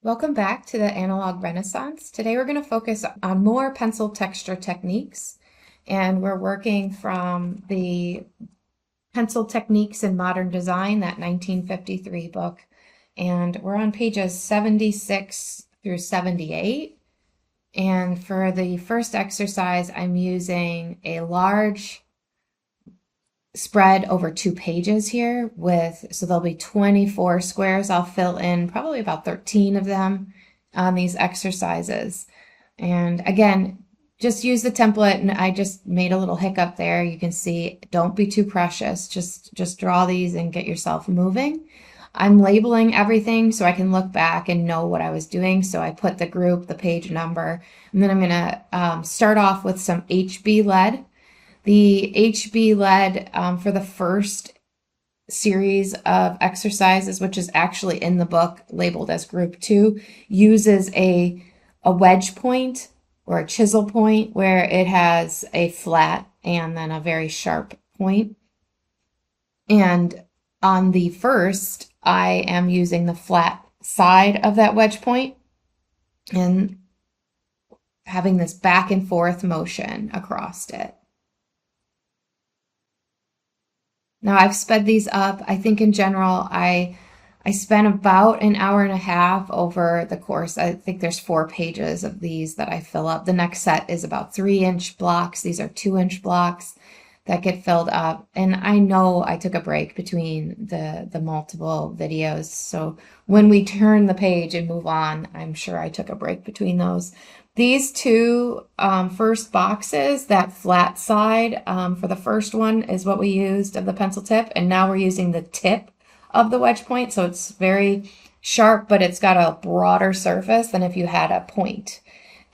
Welcome back to the Analog Renaissance. Today we're going to focus on more pencil texture techniques, and we're working from the Pencil Techniques in Modern Design, that 1953 book, and we're on pages 76 through 78. And for the first exercise, I'm using a large spread over 2 pages here so there'll be 24 squares. I'll fill in probably about 13 of them on these exercises. And again, just use the template, and I just made a little hiccup there. You can see, don't be too precious. Just draw these and get yourself moving. I'm labeling everything so I can look back and know what I was doing. So I put the group, the page number, and then I'm going to start off with some HB lead. The HB lead for the first series of exercises, which is actually in the book labeled as group 2, uses a wedge point or a chisel point where it has a flat and then a very sharp point. And on the first, I am using the flat side of that wedge point and having this back and forth motion across it. Now I've sped these up. I think in general, I spent about an hour and a half over the course. I think there's 4 pages of these that I fill up. The next set is about 3-inch blocks. These are 2-inch blocks that get filled up. And I know I took a break between the multiple videos. So when we turn the page and move on, I'm sure I took a break between those. These 2 first boxes, that flat side for the first one is what we used of the pencil tip. And now we're using the tip of the wedge point. So it's very sharp, but it's got a broader surface than if you had a point.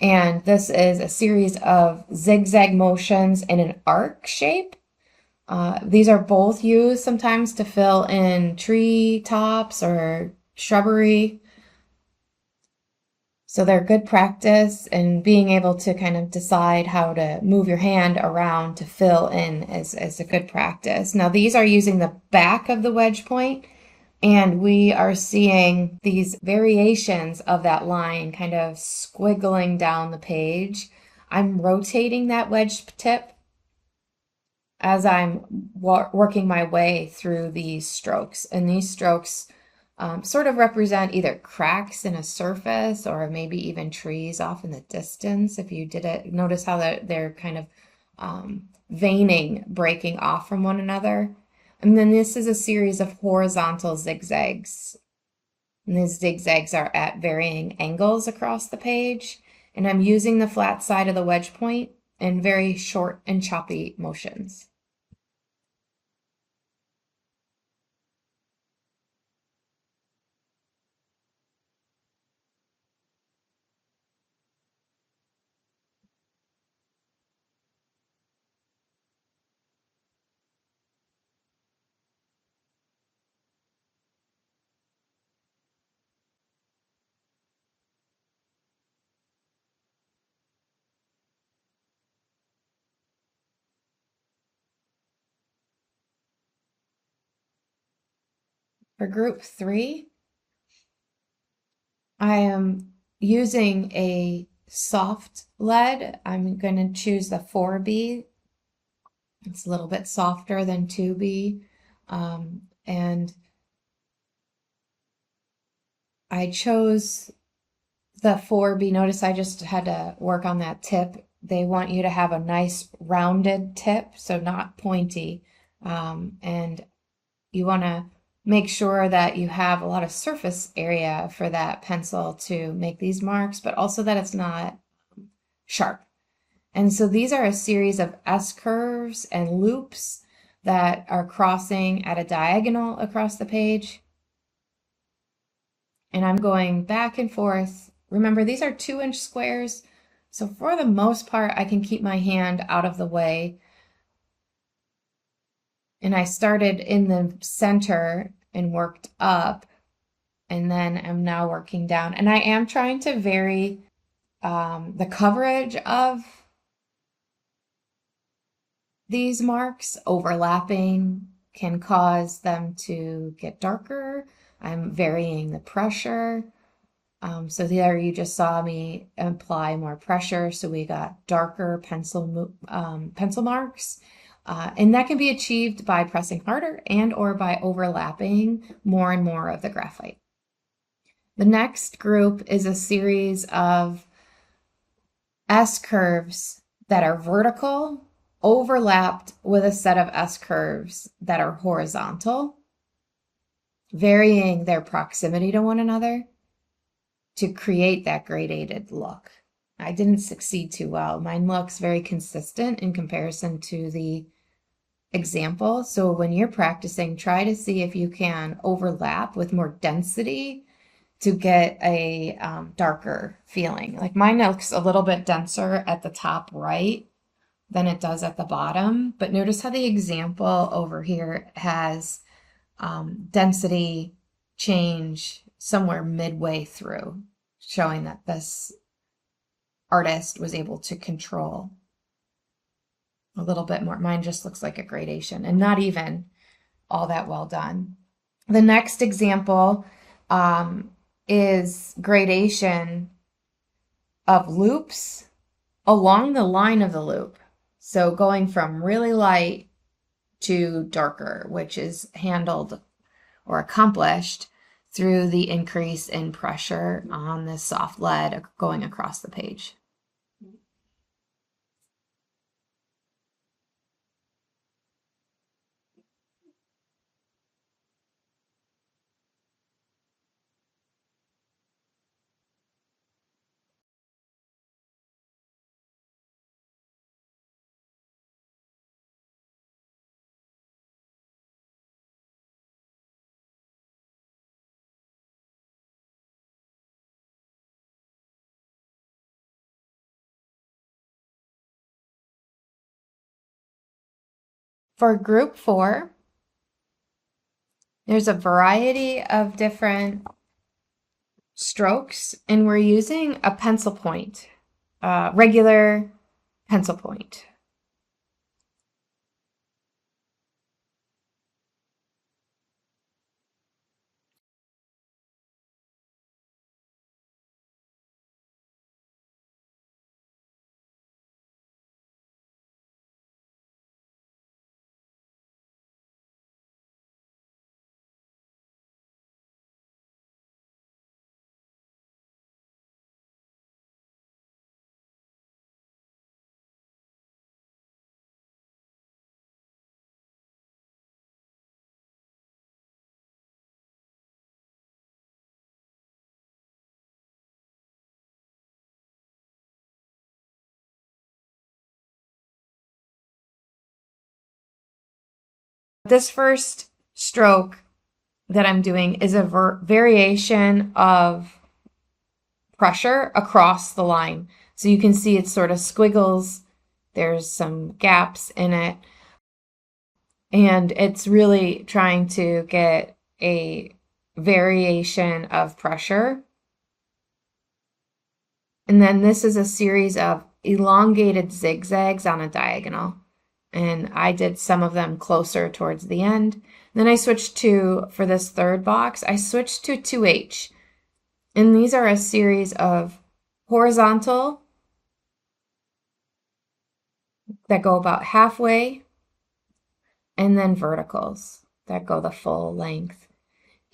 And this is a series of zigzag motions in an arc shape. These are both used sometimes to fill in tree tops or shrubbery. So they're good practice, and being able to kind of decide how to move your hand around to fill in is a good practice. Now these are using the back of the wedge point, and we are seeing these variations of that line kind of squiggling down the page. I'm rotating that wedge tip as I'm working my way through these strokes. And these strokes sort of represent either cracks in a surface or maybe even trees off in the distance. If you did it, notice how they're kind of veining, breaking off from one another. And then this is a series of horizontal zigzags. And these zigzags are at varying angles across the page. And I'm using the flat side of the wedge point in very short and choppy motions. For group 3, I am using a soft lead. I'm going to choose the 4B. It's a little bit softer than 2B. And I chose the 4B. Notice I just had to work on that tip. They want you to have a nice rounded tip, so not pointy. And you want to make sure that you have a lot of surface area for that pencil to make these marks, but also that it's not sharp. And so these are a series of S-curves and loops that are crossing at a diagonal across the page. And I'm going back and forth. Remember, these are 2-inch squares, so for the most part, I can keep my hand out of the way. And I started in the center and worked up, and then I'm now working down. And I am trying to vary the coverage of these marks. Overlapping can cause them to get darker. I'm varying the pressure. So there you just saw me apply more pressure. So we got darker pencil marks. And that can be achieved by pressing harder and or by overlapping more and more of the graphite. The next group is a series of S-curves that are vertical, overlapped with a set of S-curves that are horizontal, varying their proximity to one another to create that gradated look. I didn't succeed too well. Mine looks very consistent in comparison to the example. So when you're practicing, try to see if you can overlap with more density to get a darker feeling. Like mine looks a little bit denser at the top right than it does at the bottom, but notice how the example over here has density change somewhere midway through, showing that this artist was able to control a little bit more. Mine just looks like a gradation and not even all that well done. The next example is gradation of loops along the line of the loop. So going from really light to darker, which is handled or accomplished through the increase in pressure on this soft lead going across the page. For group 4, there's a variety of different strokes, and we're using a pencil point, regular pencil point. This first stroke that I'm doing is a variation of pressure across the line. So you can see it's sort of squiggles, there's some gaps in it, and it's really trying to get a variation of pressure. And then this is a series of elongated zigzags on a diagonal. And I did some of them closer towards the end. Then I switched to, for this third box, I switched to 2H. And these are a series of horizontal that go about halfway, and then verticals that go the full length.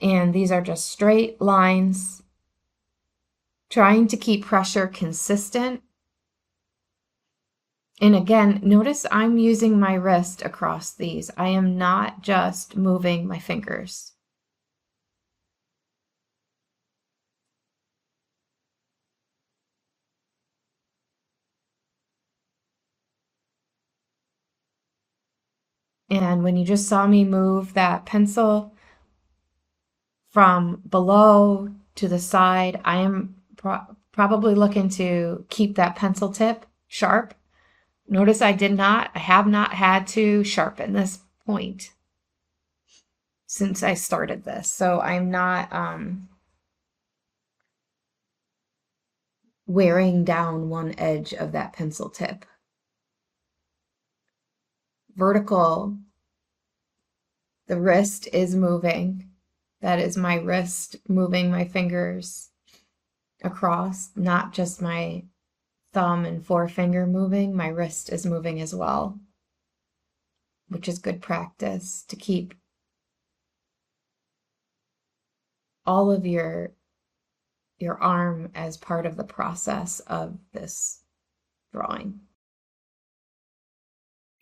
And these are just straight lines, trying to keep pressure consistent. And again, notice I'm using my wrist across these. I am not just moving my fingers. And when you just saw me move that pencil from below to the side, I am probably looking to keep that pencil tip sharp. Notice I have not had to sharpen this point since I started this. So I'm not wearing down one edge of that pencil tip. Vertical, the wrist is moving. That is my wrist moving my fingers. across, not just my thumb and forefinger moving, my wrist is moving as well, which is good practice to keep all of your arm as part of the process of this drawing.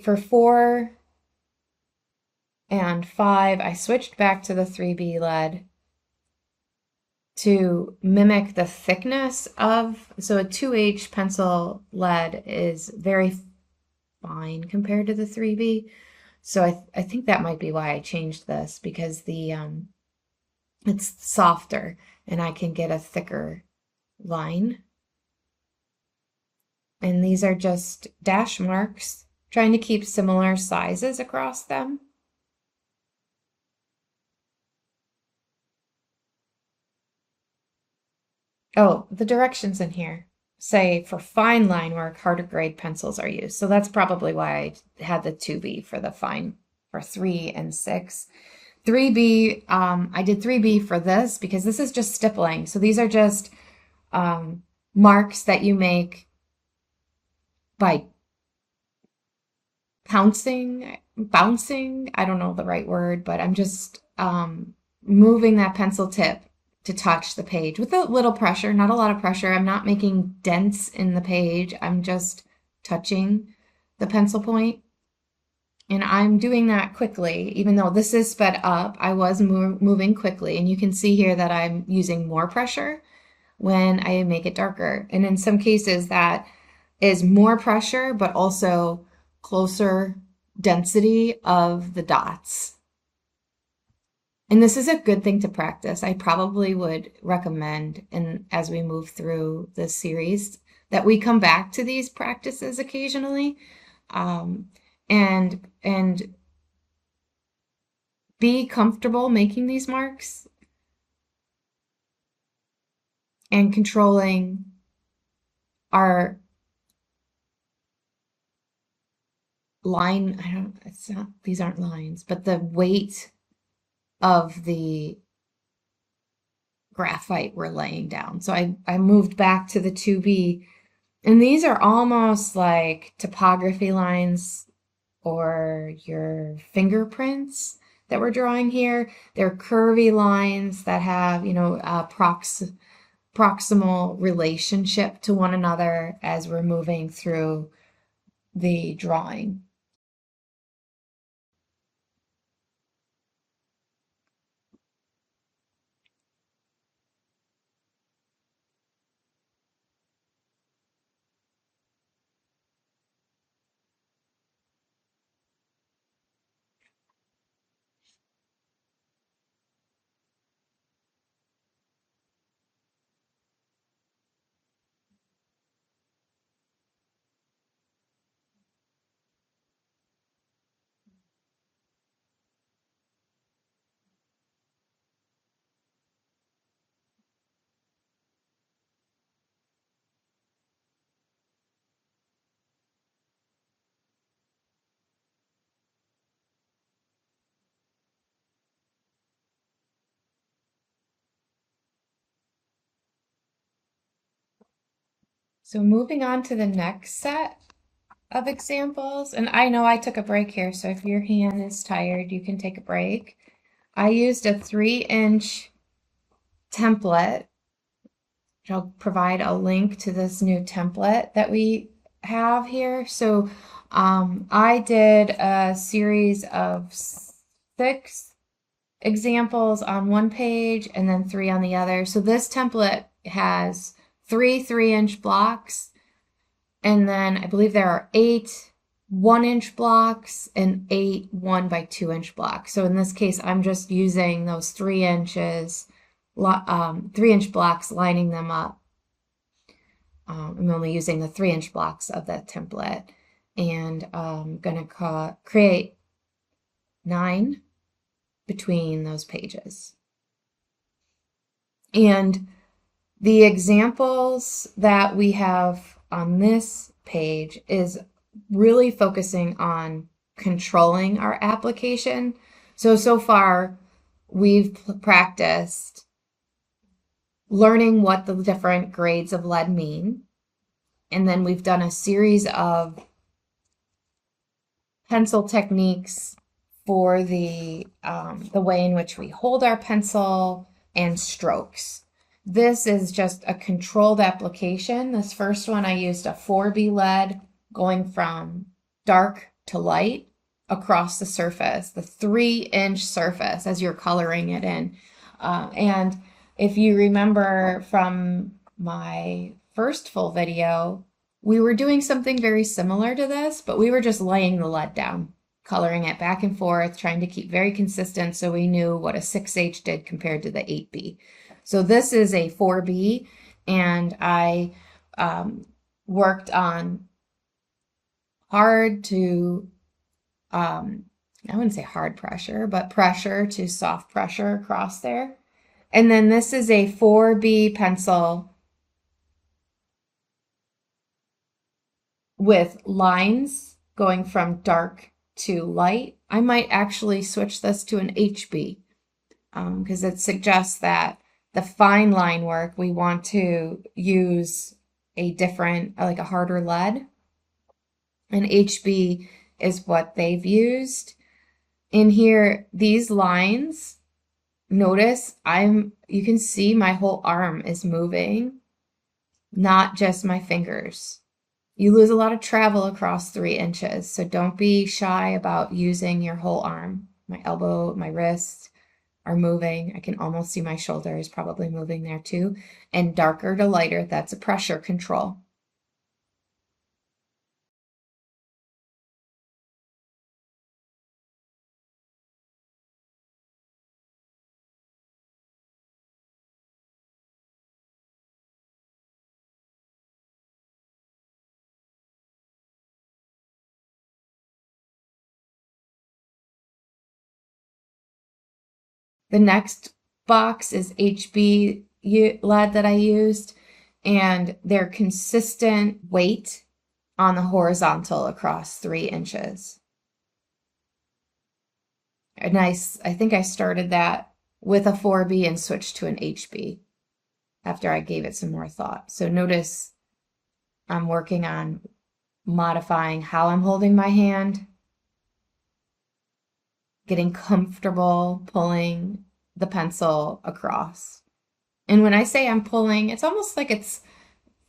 For 4 and 5, I switched back to the 3B lead to mimic the thickness of, so a 2H pencil lead is very fine compared to the 3B. So I think that might be why I changed this, because the it's softer and I can get a thicker line. And these are just dash marks, trying to keep similar sizes across them. Oh, the directions in here say for fine line work, harder grade pencils are used. So that's probably why I had the 2B for the fine, for 3 and 6. 3B, I did 3B for this because this is just stippling. So these are just marks that you make by bouncing, I don't know the right word, but I'm just moving that pencil tip to touch the page with a little pressure, not a lot of pressure. I'm not making dents in the page. I'm just touching the pencil point. And I'm doing that quickly, even though this is sped up, I was moving quickly. And you can see here that I'm using more pressure when I make it darker. And in some cases that is more pressure, but also closer density of the dots. And this is a good thing to practice. I probably would recommend, and as we move through this series, that we come back to these practices occasionally, and be comfortable making these marks and controlling our line. It's not, these aren't lines, but the weight of the graphite we're laying down. So I moved back to the 2B, and these are almost like topography lines or your fingerprints that we're drawing here. They're curvy lines that have, you know, proximal relationship to one another as we're moving through the drawing. So moving on to the next set of examples, and I know I took a break here, so if your hand is tired, you can take a break. I used a 3-inch template. I'll provide a link to this new template that we have here. So I did a series of 6 examples on one page and then 3 on the other. So this template has 3 3-inch blocks, and then I believe there are 8 1-inch blocks and 8 1x2-inch blocks. So in this case, I'm just using those 3 inches, 3-inch blocks, lining them up. I'm only using the 3-inch blocks of that template, and I'm gonna create 9 between those pages. And the examples that we have on this page is really focusing on controlling our application. So far we've practiced learning what the different grades of lead mean. And then we've done a series of pencil techniques for the way in which we hold our pencil and strokes. This is just a controlled application. This first one I used a 4B lead going from dark to light across the surface, the 3-inch surface as you're coloring it in. And if you remember from my first full video, we were doing something very similar to this, but we were just laying the lead down, coloring it back and forth, trying to keep very consistent so we knew what a 6H did compared to the 8B. So this is a 4B, and I worked on hard to, I wouldn't say hard pressure, but pressure to soft pressure across there. And then this is a 4B pencil with lines going from dark to light. I might actually switch this to an HB because it suggests that the fine line work, we want to use a different, like a harder lead. And HB is what they've used. In here, these lines, notice you can see my whole arm is moving, not just my fingers. You lose a lot of travel across 3 inches, so don't be shy about using your whole arm. My elbow, my wrist are moving. I can almost see my shoulder is probably moving there too. And darker to lighter, that's a pressure control. The next box is HB lead that I used, and they're consistent weight on the horizontal across 3 inches. And I think I started that with a 4B and switched to an HB after I gave it some more thought. So notice I'm working on modifying how I'm holding my hand, getting comfortable pulling the pencil across. And when I say I'm pulling, it's almost like it's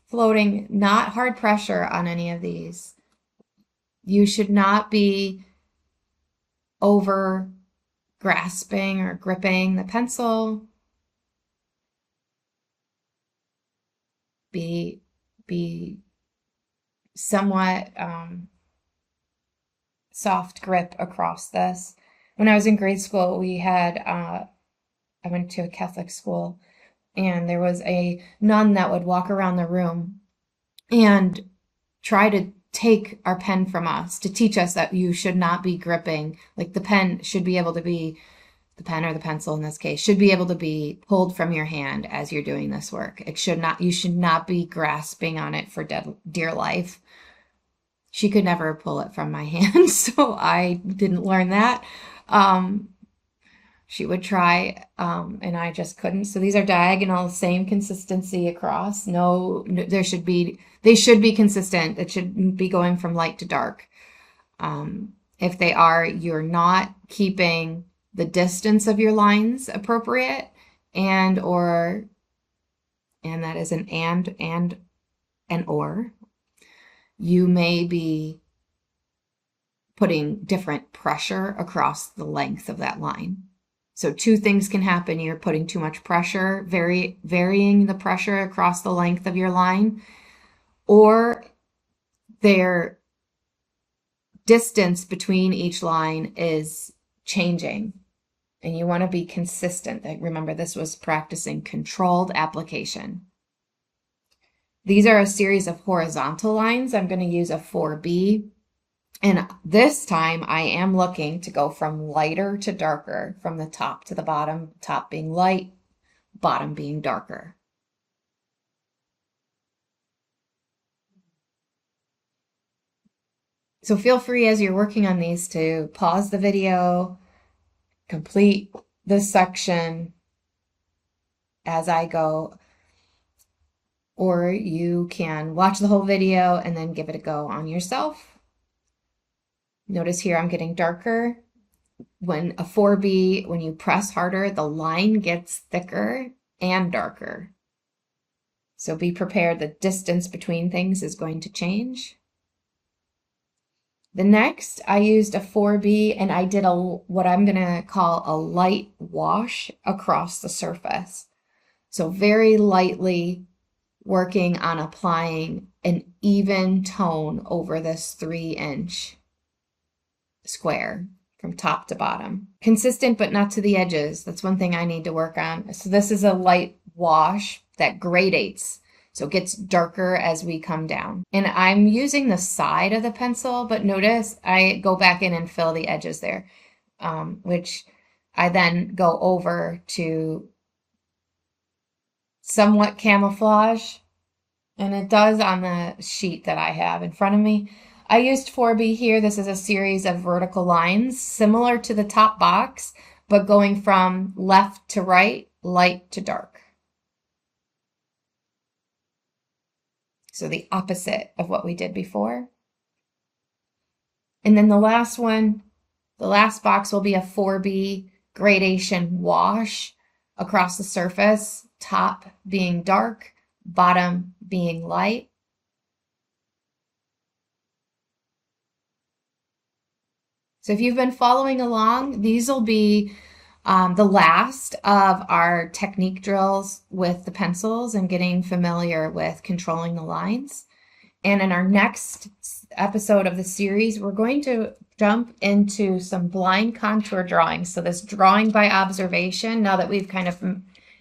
floating, not hard pressure on any of these. You should not be over grasping or gripping the pencil. Be somewhat soft grip across this. When I was in grade school, we had, I went to a Catholic school, and there was a nun that would walk around the room and try to take our pen from us to teach us that you should not be gripping. Like the pen should be able to be, the pen or the pencil in this case, should be able to be pulled from your hand as you're doing this work. It should not, you should not be grasping on it for dear life. She could never pull it from my hand, so I didn't learn that. She would try, and I just couldn't. So these are diagonal, same consistency across. No, they should be consistent. It should be going from light to dark. If they are, you're not keeping the distance of your lines appropriate, and that is an and or. You may be putting different pressure across the length of that line. So two things can happen. You're putting too much pressure, varying the pressure across the length of your line, or their distance between each line is changing, and you want to be consistent. Remember, this was practicing controlled application. These are a series of horizontal lines. I'm going to use a 4B. And this time I am looking to go from lighter to darker, from the top to the bottom, top being light, bottom being darker. So feel free as you're working on these to pause the video, complete this section as I go. or you can watch the whole video and then give it a go on yourself. Notice here I'm getting darker. When a 4B, when you press harder, the line gets thicker and darker. So be prepared, the distance between things is going to change. The next, I used a 4B and I did what I'm gonna call a light wash across the surface. So very lightly working on applying an even tone over this 3-inch square from top to bottom. Consistent, but not to the edges. That's one thing I need to work on. So this is a light wash that gradates. So it gets darker as we come down. And I'm using the side of the pencil, but notice I go back in and fill the edges there, which I then go over to somewhat camouflage. And it does on the sheet that I have in front of me. I used 4B here. This is a series of vertical lines similar to the top box, but going from left to right, light to dark. So the opposite of what we did before. And then the last one, the last box will be a 4B gradation wash across the surface, top being dark, bottom being light. So if you've been following along, these will be the last of our technique drills with the pencils and getting familiar with controlling the lines. And in our next episode of the series, we're going to jump into some blind contour drawings. So this drawing by observation, now that we've kind of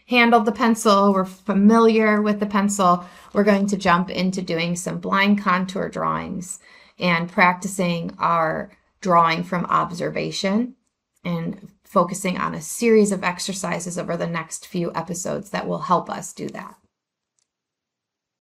handled the pencil, we're familiar with the pencil, we're going to jump into doing some blind contour drawings and practicing our drawing from observation and focusing on a series of exercises over the next few episodes that will help us do that.